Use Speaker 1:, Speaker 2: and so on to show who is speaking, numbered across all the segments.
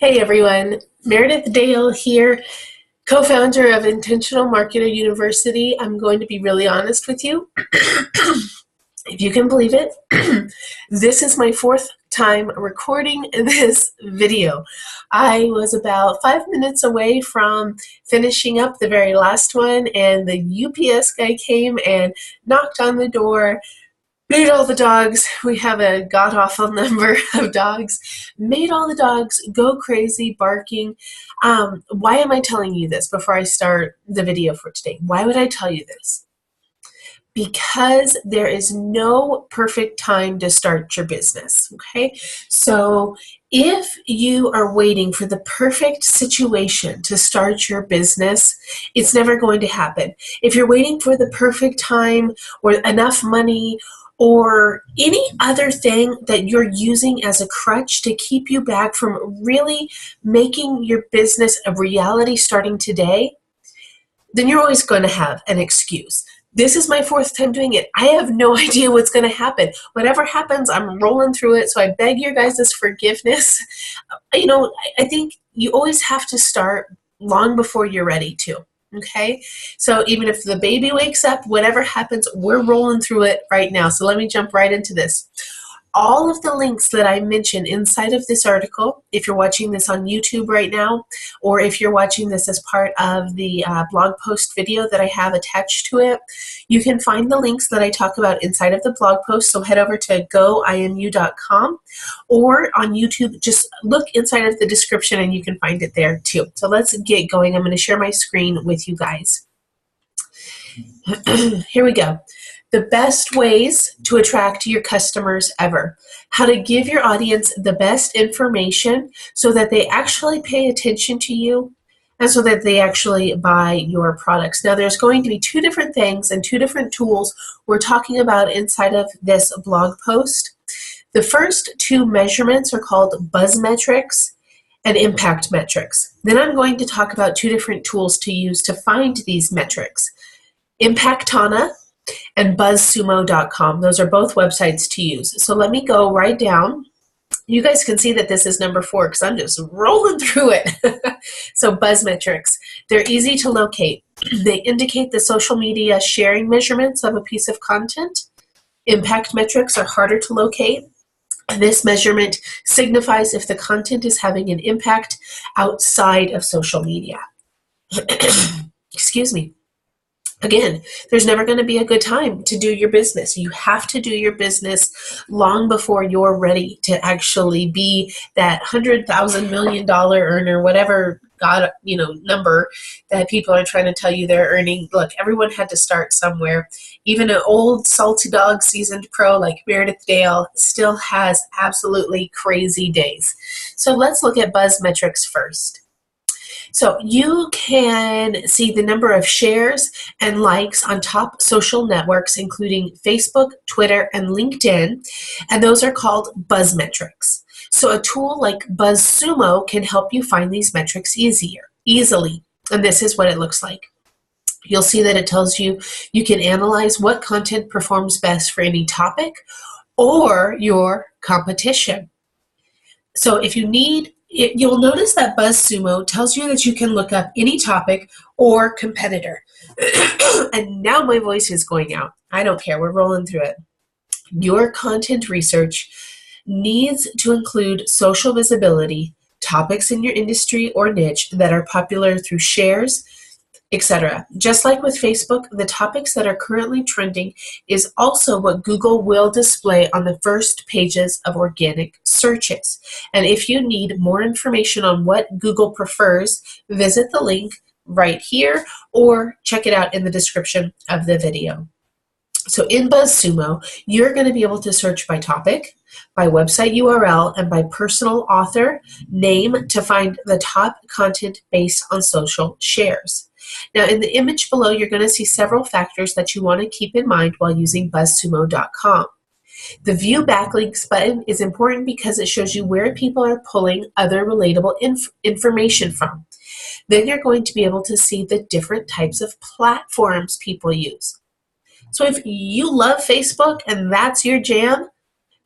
Speaker 1: Hey everyone, Meredith Dale here, co-founder of Intentional Marketer University. I'm going to be really honest with you. If you can believe it, this is my fourth time recording this video. I was about 5 minutes away from finishing up the very last one, and the UPS guy came and knocked on the door, made all the dogs, we have a god-awful number of dogs, made all the dogs go crazy barking. Why am I telling you this before I start the video for today? Why would I tell you this? Because there is no perfect time to start your business, okay? So if you are waiting for the perfect situation to start your business, it's never going to happen. If you're waiting for the perfect time or enough money or any other thing that you're using as a crutch to keep you back from really making your business a reality starting today, then you're always going to have an excuse. This is my fourth time doing it. I have no idea what's going to happen. Whatever happens, I'm rolling through it. So I beg your guys' forgiveness. I think you always have to start long before you're ready to. Okay? So even if the baby wakes up, whatever happens, we're rolling through it right now. So let me jump right into this. All of the links that I mentioned inside of this article, if you're watching this on YouTube right now, or if you're watching this as part of the blog post video that I have attached to it, you can find the links that I talk about inside of the blog post. So head over to goimu.com, or on YouTube, just look inside of the description and you can find it there too. So let's get going. I'm going to share my screen with you guys. Here we go. The best ways to attract your customers ever. How to give your audience the best information so that they actually pay attention to you and so that they actually buy your products. Now, there's going to be two different things and two different tools we're talking about inside of this blog post. The first two measurements are called buzz metrics and impact metrics. Then I'm going to talk about two different tools to use to find these metrics. Impactana and buzzsumo.com. Those are both websites to use. So let me go right down. You guys can see that this is number 4 because I'm just rolling through it. So buzz metrics, they're easy to locate. They indicate the social media sharing measurements of a piece of content. Impact metrics are harder to locate. This measurement signifies if the content is having an impact outside of social media. Excuse me. Again, there's never going to be a good time to do your business. You have to do your business long before you're ready to actually be that $100,000 million earner, whatever number that people are trying to tell you they're earning. Look, everyone had to start somewhere. Even an old salty dog seasoned pro like Meredith Dale still has absolutely crazy days. So let's look at buzz metrics first. So you can see the number of shares and likes on top social networks, including Facebook, Twitter, and LinkedIn, and those are called buzz metrics. So a tool like BuzzSumo can help you find these metrics easily, and this is what it looks like. You'll see that it tells you you can analyze what content performs best for any topic or your competition. So if you need you'll notice that BuzzSumo tells you that you can look up any topic or competitor. And now my voice is going out. I don't care. We're rolling through it. Your content research needs to include social visibility, topics in your industry or niche that are popular through shares, etc. Just like with Facebook, the topics that are currently trending is also what Google will display on the first pages of organic searches. And if you need more information on what Google prefers, visit the link right here or check it out in the description of the video. So in BuzzSumo, you're going to be able to search by topic, by website URL, and by personal author name to find the top content based on social shares. Now, in the image below, you're going to see several factors that you want to keep in mind while using buzzsumo.com. The View Backlinks button is important because it shows you where people are pulling other relatable information from. Then you're going to be able to see the different types of platforms people use. So if you love Facebook and that's your jam,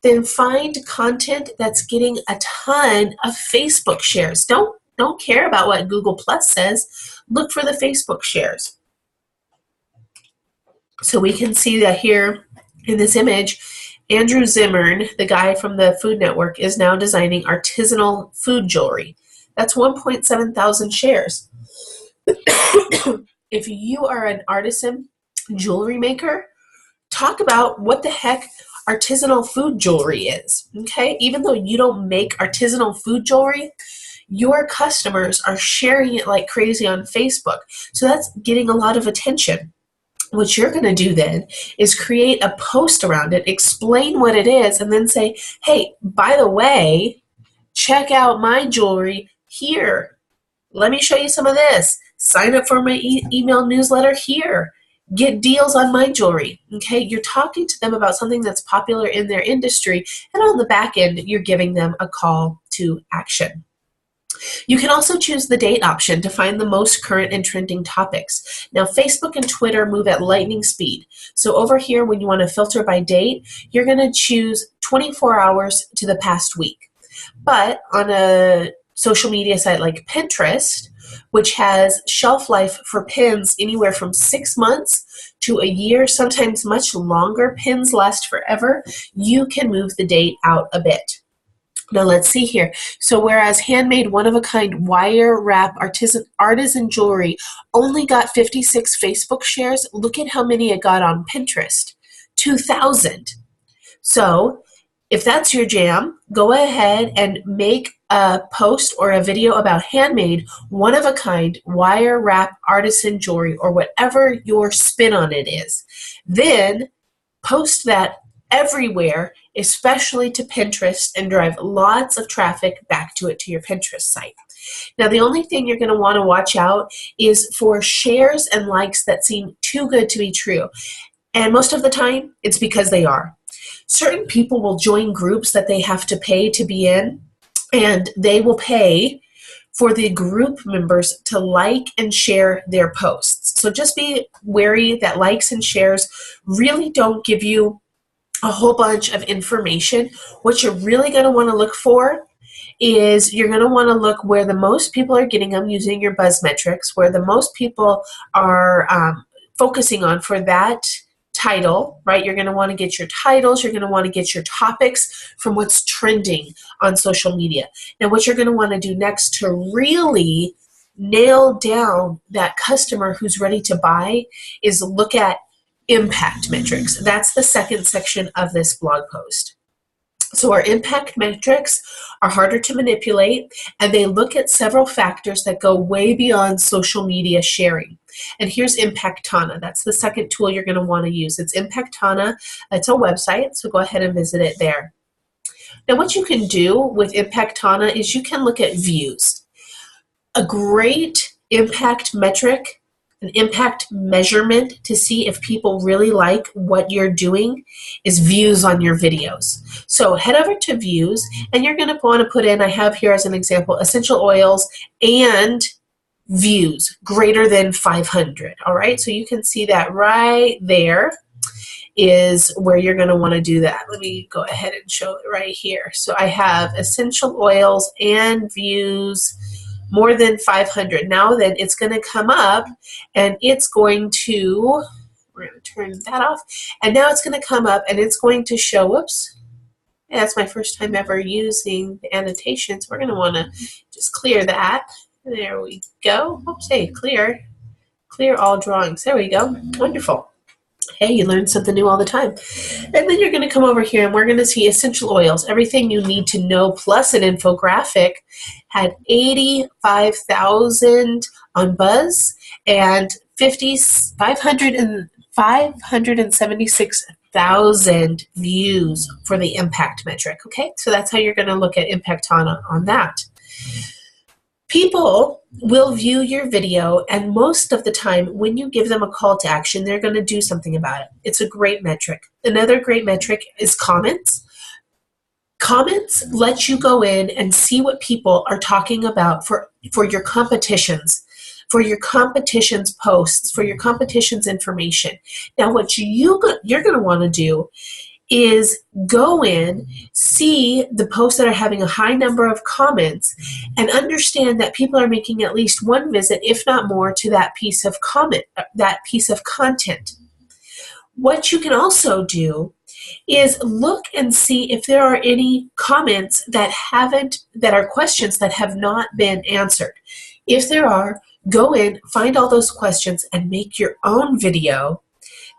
Speaker 1: then find content that's getting a ton of Facebook shares. Don't care about what Google Plus says. Look for the Facebook shares. So we can see that here in this image, Andrew Zimmern, the guy from the Food Network, is now designing artisanal food jewelry. That's 1.7 thousand shares. If you are an artisan jewelry maker, talk about what the heck artisanal food jewelry is, okay? Even though you don't make artisanal food jewelry, your customers are sharing it like crazy on Facebook. So that's getting a lot of attention. What you're going to do then is create a post around it, explain what it is, and then say, hey, by the way, check out my jewelry here. Let me show you some of this. Sign up for my email newsletter here. Get deals on my jewelry. Okay, you're talking to them about something that's popular in their industry, and on the back end, you're giving them a call to action. You can also choose the date option to find the most current and trending topics. Now, Facebook and Twitter move at lightning speed. So over here, when you want to filter by date, you're going to choose 24 hours to the past week. But on a social media site like Pinterest, which has shelf life for pins anywhere from 6 months to a year, sometimes much longer, pins last forever, you can move the date out a bit. Now let's see here. So whereas handmade one-of-a-kind wire wrap artisan jewelry only got 56 Facebook shares, look at how many it got on Pinterest, 2,000. So if that's your jam, go ahead and make a post or a video about handmade one-of-a-kind wire wrap artisan jewelry or whatever your spin on it is. Then post that everywhere, especially to Pinterest, and drive lots of traffic back to your Pinterest site. Now, the only thing you're going to want to watch out is for shares and likes that seem too good to be true. And most of the time, it's because they are. Certain people will join groups that they have to pay to be in, and they will pay for the group members to like and share their posts. So just be wary that likes and shares really don't give you a whole bunch of information. What you're really going to want to look for is you're going to want to look where the most people are getting them using your buzz metrics, where the most people are focusing on for that title, right? You're going to want to get your titles. You're going to want to get your topics from what's trending on social media. Now, what you're going to want to do next to really nail down that customer who's ready to buy is look at impact metrics. That's the second section of this blog post. So our impact metrics are harder to manipulate, and they look at several factors that go way beyond social media sharing. And here's Impactana. That's the second tool you're going to want to use. It's Impactana. It's a website, so go ahead and visit it there. Now, what you can do with Impactana is you can look at views. A great impact metric, an impact measurement to see if people really like what you're doing, is views on your videos. So head over to views, and you're going to want to put in, I have here as an example, essential oils and views greater than 500. All right, so you can see that right there is where you're going to want to do that. Let me go ahead and show it right here. So I have essential oils and views more than 500. Now then it's going to come up, and it's going to, we're going to turn that off, and now it's going to come up and it's going to show, whoops, yeah, that's my first time ever using the annotations. We're going to want to just clear that. There we go. Oops, hey, clear all drawings. There we go. Wonderful. Hey, you learn something new all the time. And then you're going to come over here, and we're going to see essential oils. Everything you need to know plus an infographic had 85,000 on Buzz and 576,000 views for the impact metric. Okay, so that's how you're going to look at Impactana on that. People will view your video, and most of the time when you give them a call to action, they're going to do something about it. It's a great metric. Another great metric is comments. Comments let you go in and see what people are talking about for your competitions, for your competition's posts, for your competition's information. Now, what you're going to want to do is go in, see the posts that are having a high number of comments, and understand that people are making at least one visit, if not more, to that piece of that piece of content. What you can also do is look and see if there are any comments that are questions that have not been answered. If there are, go in, find all those questions, and make your own video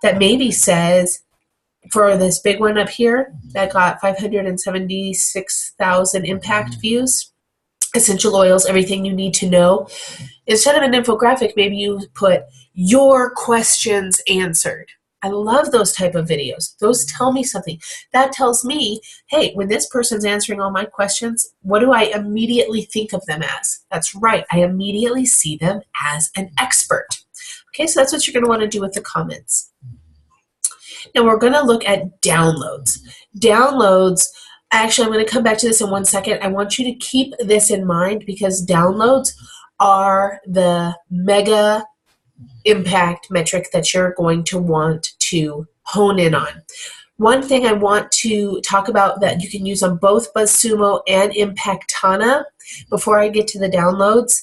Speaker 1: that maybe says, for this big one up here that got 576,000 impact views, essential oils, everything you need to know. Instead of an infographic, maybe you put your questions answered. I love those type of videos. Those tell me something. That tells me, hey, when this person's answering all my questions, what do I immediately think of them as? That's right. I immediately see them as an expert. Okay, so that's what you're going to want to do with the comments. Now we're going to look at downloads. Downloads, actually I'm going to come back to this in one second. I want you to keep this in mind because downloads are the mega impact metric that you're going to want to hone in on. One thing I want to talk about that you can use on both BuzzSumo and Impactana before I get to the downloads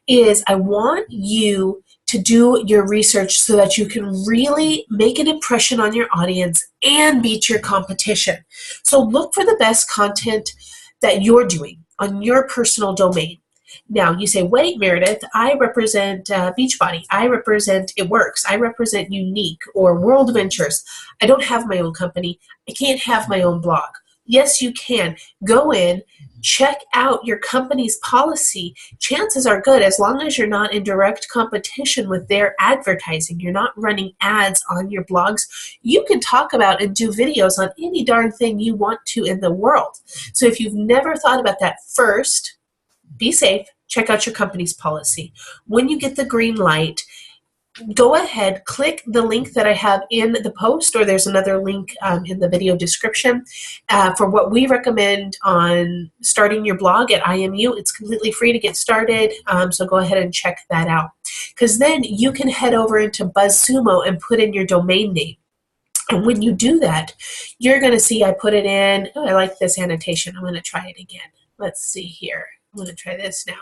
Speaker 1: is I want you to do your research so that you can really make an impression on your audience and beat your competition. So look for the best content that you're doing on your personal domain. Now you say, wait, Meredith, I represent Beachbody. I represent It Works. I represent Unique or World Ventures. I don't have my own company. I can't have my own blog. Yes, you can. Go in, check out your company's policy. Chances are good, as long as you're not in direct competition with their advertising, you're not running ads on your blogs, you can talk about and do videos on any darn thing you want to in the world. So if you've never thought about that, first, be safe, check out your company's policy. When you get the green light, go ahead, click the link that I have in the post, or there's another link in the video description for what we recommend on starting your blog at IMU. It's completely free to get started, so go ahead and check that out. Because then you can head over into BuzzSumo and put in your domain name. And when you do that, you're going to see I put it in. Oh, I like this annotation. I'm going to try it again. Let's see here. I'm going to try this now.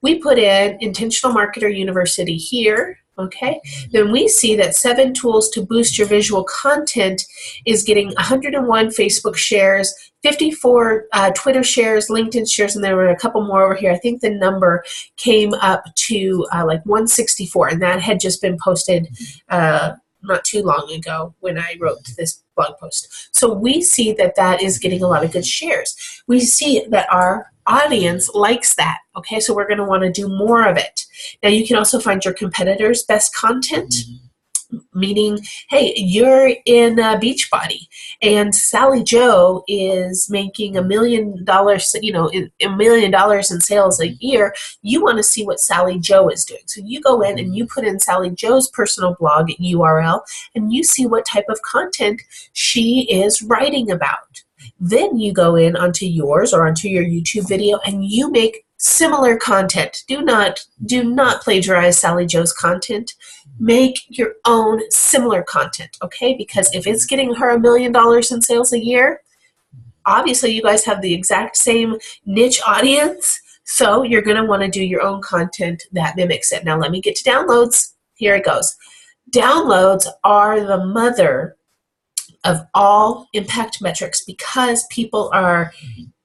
Speaker 1: We put in Intentional Marketer University here, okay? Then we see that 7 tools to boost your visual content is getting 101 Facebook shares, 54 Twitter shares, LinkedIn shares, and there were a couple more over here. I think the number came up to like 164, and that had just been posted not too long ago when I wrote this blog post. So we see that that is getting a lot of good shares. We see that our audience likes that, okay? So we're going to want to do more of it. Now you can also find your competitors' best content, meaning, hey, you're in Beachbody and Sally Joe is making $1 million, $1 million in sales a year. You want to see what Sally Joe is doing. So you go in and you put in Sally Joe's personal blog URL and you see what type of content she is writing about. Then you go in onto yours or onto your YouTube video and you make similar content. Do not plagiarize Sally Joe's content. Make your own similar content, okay? Because if it's getting her $1 million in sales a year, obviously you guys have the exact same niche audience, so you're going to want to do your own content that mimics it. Now let me get to downloads. Here it goes. Downloads are the mother of all impact metrics because people are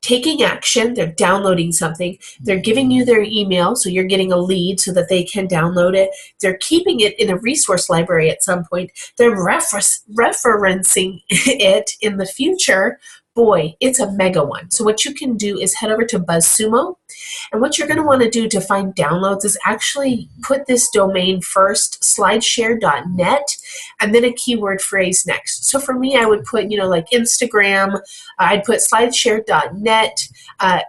Speaker 1: taking action, they're downloading something, they're giving you their email, so you're getting a lead so that they can download it, they're keeping it in a resource library at some point, they're referencing it in the future. Boy, it's a mega one. So what you can do is head over to BuzzSumo, and what you're going to want to do to find downloads is actually put this domain first, slideshare.net, and then a keyword phrase next. So for me, I would put, like Instagram, I'd put slideshare.net,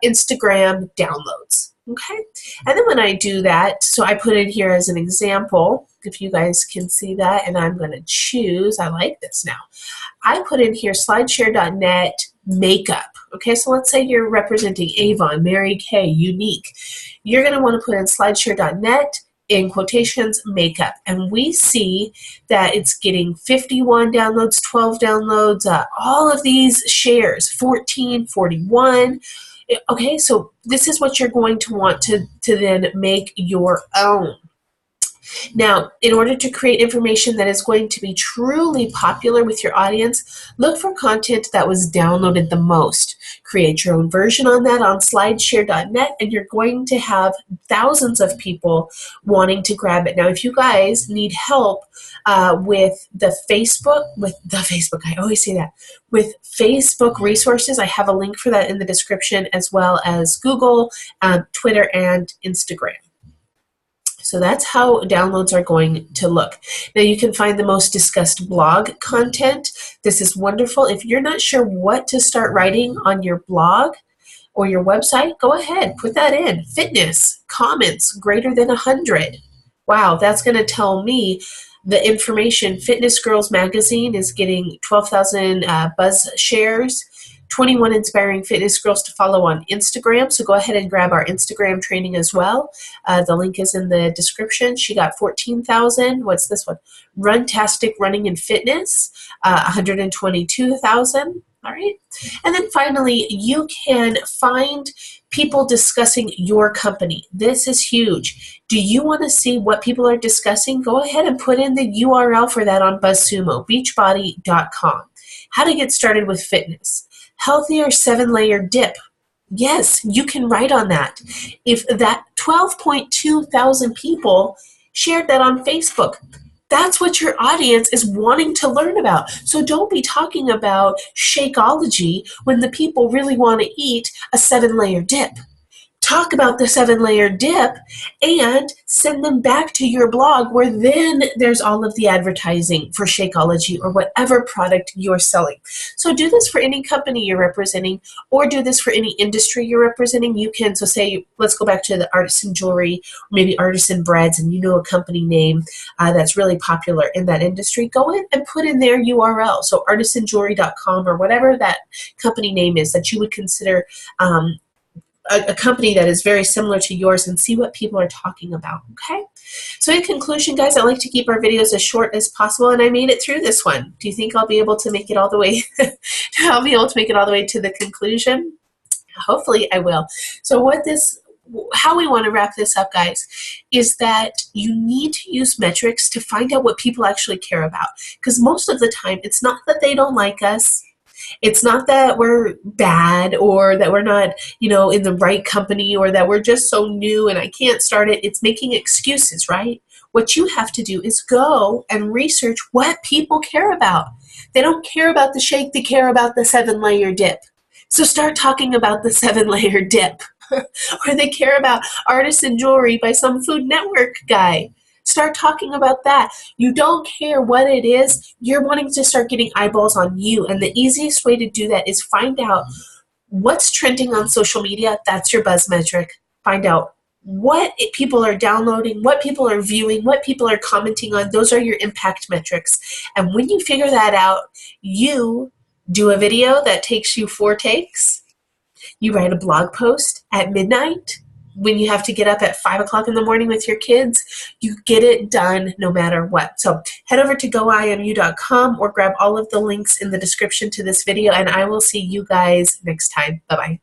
Speaker 1: Instagram downloads. Okay, and then when I do that, so I put it here as an example, if you guys can see that, and I'm going to choose, I like this now. I put in here slideshare.net makeup. Okay, so let's say you're representing Avon, Mary Kay, Unique. You're going to want to put in slideshare.net in quotations, makeup. And we see that it's getting 51 downloads, 12 downloads, all of these shares, 14, 41. Okay, so this is what you're going to want to then make your own. Now, in order to create information that is going to be truly popular with your audience, look for content that was downloaded the most. Create your own version on that on slideshare.net, and you're going to have thousands of people wanting to grab it. Now, if you guys need help with I always say that, with Facebook resources, I have a link for that in the description, as well as Google, Twitter, and Instagram. So that's how downloads are going to look. Now you can find the most discussed blog content. This is wonderful. If you're not sure what to start writing on your blog or your website, go ahead, put that in. Fitness, comments greater than 100. Wow, that's going to tell me the information. Fitness Girls Magazine is getting 12,000 buzz shares. 21 inspiring fitness girls to follow on Instagram. So go ahead and grab our Instagram training as well. The link is in the description. She got 14,000. What's this one? Runtastic Running and Fitness, 122,000. All right. And then finally, you can find people discussing your company. This is huge. Do you want to see what people are discussing? Go ahead and put in the URL for that on BuzzSumo, beachbody.com. How to get started with fitness. Healthier 7-layer dip. Yes, you can write on that. If that 12.2 thousand people shared that on Facebook, that's what your audience is wanting to learn about. So don't be talking about Shakeology when the people really want to eat a 7-layer dip. Talk about the 7-layer dip and send them back to your blog, where then there's all of the advertising for Shakeology or whatever product you're selling. So do this for any company you're representing, or do this for any industry you're representing. You can, so say, let's go back to the artisan jewelry, maybe artisan breads, and you know a company name that's really popular in that industry. Go in and put in their URL. So artisanjewelry.com or whatever that company name is that you would consider a company that is very similar to yours, and see what people are talking about, okay? So in conclusion, guys, I like to keep our videos as short as possible, and I made it through this one. Do you think I'll be able to make it all the way to the conclusion? Hopefully I will. So how we want to wrap this up, guys, is that you need to use metrics to find out what people actually care about. Because most of the time, it's not that they don't like us. It's not that we're bad or that we're not, in the right company, or that we're just so new and I can't start it. It's making excuses, right? What you have to do is go and research what people care about. They don't care about the shake, they care about the 7-layer dip. So start talking about the 7-layer dip. Or they care about artisan jewelry by some Food Network guy. Start talking about that. You don't care what it is. You're wanting to start getting eyeballs on you. And the easiest way to do that is find out what's trending on social media. That's your buzz metric. Find out what people are downloading, what people are viewing, what people are commenting on. Those are your impact metrics. And when you figure that out, you do a video that takes you 4 takes. You write a blog post at midnight. When you have to get up at 5 o'clock in the morning with your kids, you get it done no matter what. So head over to goimu.com or grab all of the links in the description to this video, and I will see you guys next time. Bye-bye.